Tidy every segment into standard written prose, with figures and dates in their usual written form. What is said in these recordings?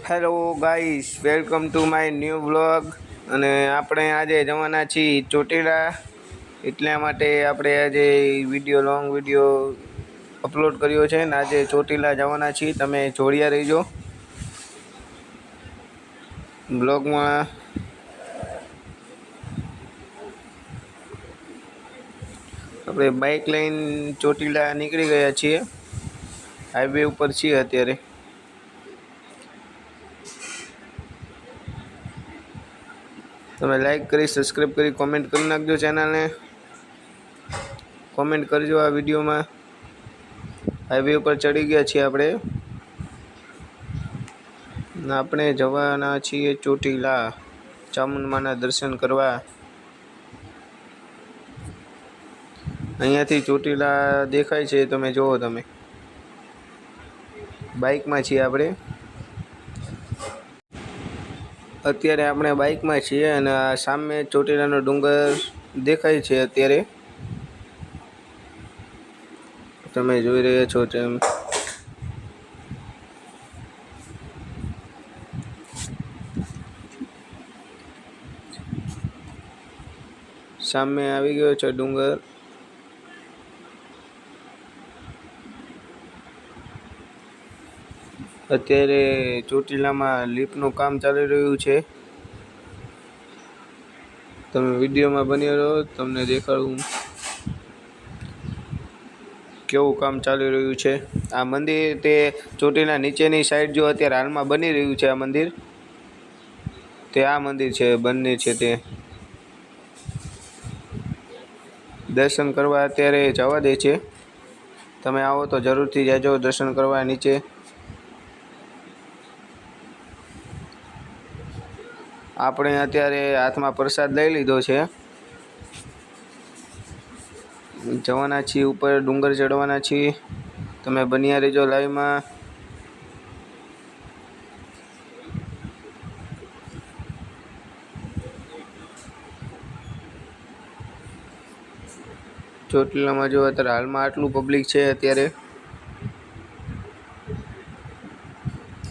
Hello guys, welcome to my new vlog. અને આપણે આજે જવાના છીએ ચોટીલા, એટલા માટે આપણે આજે લોંગ વિડીયો અપલોડ કર્યો છે ને આજે ચોટીલા જવાના છીએ. તમે જોડ્યા રહીજો બ્લોગમાં. આપણે બાઇક લઈને ચોટીલા નીકળી ગયા છીએ, હાઈવે ઉપર છીએ અત્યારે. તમે લાઈક કરી, સબસ્ક્રાઈબ કરી, કોમેન્ટ કરી નાખજો ચેનલને. કોમેન્ટ કરજો આ વિડીયોમાં. હાઈવે ઉપર ચડી ગયા છીએ આપણે જવાના છીએ ચોટીલા ચામુંડમાના દર્શન કરવા. અહીંયાથી ચોટીલા દેખાય છે, તમે જુઓ. તમે બાઇકમાં છીએ આપણે અત્યારે. આપણે બાઇકમાં છીએ અને આ સામે ચોટીલાનો ડુંગર દેખાય છે અત્યારે, તમે જોઈ રહ્યા છો તેમ. સામે આવી ગયો છે ડુંગર. અત્યારે ચોટીલામાં લિફ્ટનું કામ ચાલી રહ્યું છે. તમે વિડીયોમાં બની રહો, તમને દેખાડું કેવું કામ ચાલી રહ્યું છે. આ મંદિર તે ચોટીલા નીચેની સાઈડ જો અત્યારે હાલમાં બની રહ્યું છે. આ મંદિર તે આ મંદિર છે, બંને છે તે. દર્શન કરવા અત્યારે જવા દે છે. તમે આવો તો જરૂરથી જાજો દર્શન કરવા નીચે. આપણે અત્યારે હાથમાં પ્રસાદ લઈ લીધો છે. જવાના છીએ ઉપર, ડુંગર ચડવાના છીએ. તમે બન્યા રહેજો લાઈવમાં. ચોટીલામાં જો અત્યારે હાલમાં આટલું પબ્લિક છે. અત્યારે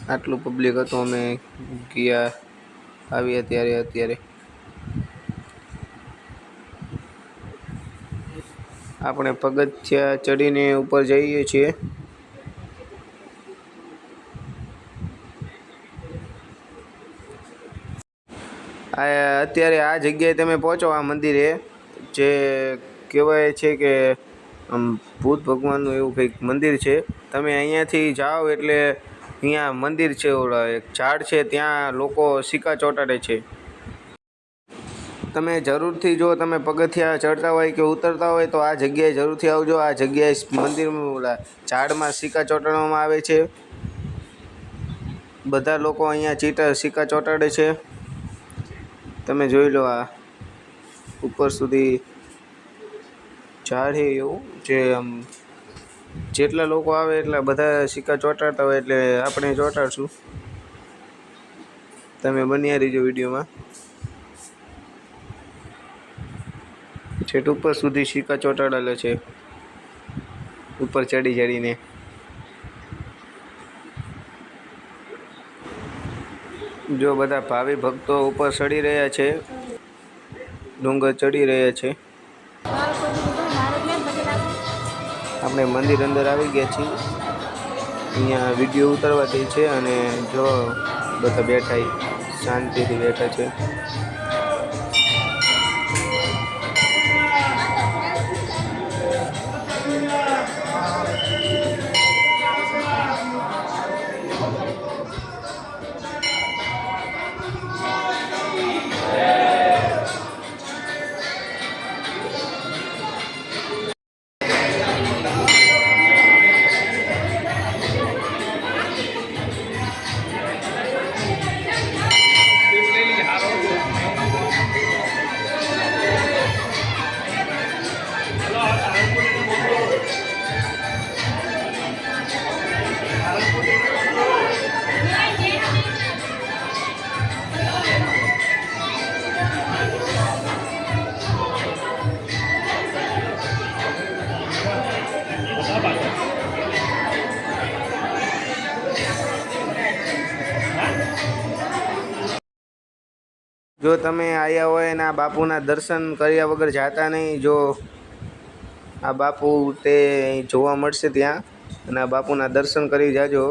આટલું પબ્લિક હતું અમે આવ્યા અત્યારે આપણે પગથિયા ચડીને ઉપર જઈએ છીએ. અત્યારે આ જગ્યાએ તમે પહોંચો, આ મંદિરે જે કહેવાય છે કે ભૂત ભગવાનનું એવું કંઈક મંદિર છે. તમે અહીંયાથી જાઓ એટલે અહીંયા મંદિર છે, ઓલા એક ઝાડ છે, ત્યાં લોકો સિક્કા ચોંટાડે છે. તમે જરૂરથી, જો તમે પગથિયા ચડતા હોય કે ઉતરતા હોય તો આ જગ્યાએ જરૂરથી આવજો. આ જગ્યાએ મંદિરમાં ઓલા ઝાડમાં સિક્કા ચોંટાડવામાં આવે છે. બધા લોકો અહીંયા સિક્કા ચોંટાડે છે. તમે જોઈ લો, આ ઉપર સુધી ઝાડ છે એવું, જે આમ જેટલા લોકો આવે એટલા બધા સિક્કા ચોંટાડતા હોય, એટલે આપણે ચોંટાડશું. તમે બન્યા રહીજો વિડીયોમાં. છેટ ઉપર સુધી સિક્કા ચોંટાડેલા છે, ઉપર ચડીને. જો બધા ભાવિ ભક્તો ઉપર ચડી રહ્યા છે, ડુંગર ચડી રહ્યા છે. આપણે મંદિર અંદર આવી ગયા છીએ. અહીંયા વિડીયો ઉતારવા દે છે અને જો બધા બેઠા, શાંતિથી બેઠા છે. જો તમે આવ્યા હોય અને આ બાપુના દર્શન કર્યા વગર જાતા નહીં, જો આ બાપુ તે જોવા મળશે ત્યાં, અને આ બાપુના દર્શન કરી જાજો.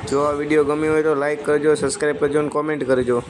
જો આ વિડીયો ગમ્યો હોય તો લાઈક કરજો, સબસ્ક્રાઈબ કરજો અને કોમેન્ટ કરજો.